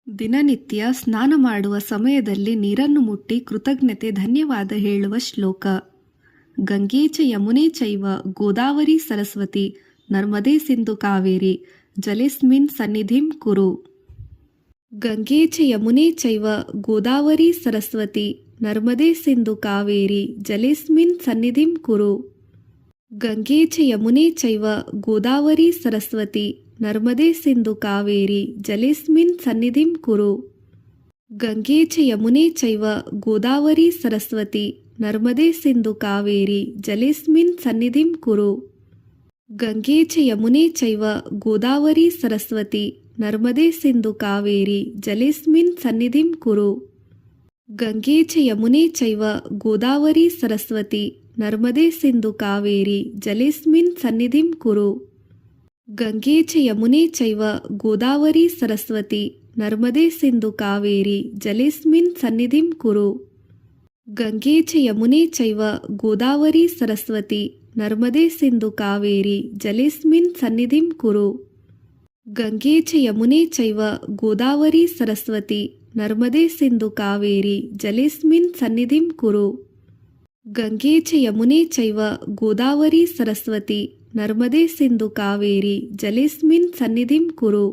ದಿನನಿತ್ಯ ಸ್ನಾನ ಮಾಡುವ ಸಮಯದಲ್ಲಿ ನೀರನ್ನು ಮುಟ್ಟಿ ಕೃತಜ್ಞತೆ ಧನ್ಯವಾದ ಹೇಳುವ ಶ್ಲೋಕ. ಗಂಗೆ ಚ ಯಮುನೆ ಚೈವ ಗೋದಾವರಿ ಸರಸ್ವತಿ ನರ್ಮದೆ ಸಿಂಧು ಕಾವೇರಿ ಜಲೇಸ್ಮಿನ್ ಸನ್ನಿಧಿಂ ಕುರು. ಗಂಗೆ ಚ ಯಮುನೆ ಚೈವ ಗೋದಾವರಿ ಸರಸ್ವತಿ ನರ್ಮದೆ ಸಿಂಧು ಕಾವೇರಿ ಜಲೇಸ್ಮಿನ್ ಸನ್ನಿಧಿಂ ಕುರು. ಗಂಗೆ ಚ ಯಮುನೆ ಚೈವ ಗೋದಾವರಿ ಸರಸ್ವತಿ ನರ್ಮದೆ ಸಿಂಧು ಕಾವೇರಿ ಜಲೇಸ್ಮಿನ್ ಸನ್ನಿಧಿಂ ಕುರು. ಗಂಗೆ ಚ ಯಮುನೆ ಚೈವ ಗೋದಾವರಿ ಸರಸ್ವತಿ ನರ್ಮದೆ ಸಿಂಧು ಕಾವೇರಿ ಜಲೇಸ್ಮಿನ್ ಸನ್ನಿಧಿಂ ಕುರು. ಗಂಗೆ ಚ ಯಮುನೆ ಚೈವ ಗೋದಾವರಿ ಸರಸ್ವತಿ ನರ್ಮದೆ ಸಿಂಧು ಕಾವೇರಿ ಜಲೇಸ್ಮಿನ್ ಸನ್ನಿಧಿಂ ಕುರು. ಗಂಗೆ ಚ ಯಮುನೆ ಚೈವ ಗೋದಾವರಿ ಸರಸ್ವತಿ ನರ್ಮದೆ ಸಿಂಧು ಕಾವೇರಿ ಜಲೇಸ್ಮಿನ್ ಸನ್ನಿಧಿಂ ಕುರು. ಗಂಗೆ ಚ ಯಮುನೆ ಚೈವ ಗೋದಾವರಿ ಸರಸ್ವತಿ ನರ್ಮದೆ ಸಿಂಧು ಕಾವೇರಿ ಜಲೇಸ್ಮಿನ್ ಸನ್ನಿಧಿಂ ಕುರು. ಗಂಗೆ ಚ ಯಮುನೆ ಚೈವ ಗೋದಾವರಿ ಸರಸ್ವತಿ ನರ್ಮದೆ ಸಿಂಧು ಕಾವೇರಿ ಜಲೇಸ್ಮಿನ್ ಸನ್ನಿಧಿಂ ಕುರು. ಗಂಗೆ ಚ ಯಮುನೆ ಚೈವ ಗೋದಾವರಿ ಸರಸ್ವತಿ ನರ್ಮದೆ ಸಿಂಧು ಕಾವೇರಿ ಜಲೇಸ್ಮಿನ್ ಸನ್ನಿಧಿಂ ಕುರು. ಗಂಗೆ ಚ ಯಮುನೆ ಚೈವ ಗೋದಾವರಿ ಸರಸ್ವತಿ ನರ್ಮದೆ ಸಿಂಧು ಕಾವೇರಿ ಜಲೇಸ್ಮಿನ್ ಸನ್ನಿಧಿಂ ಕುರು.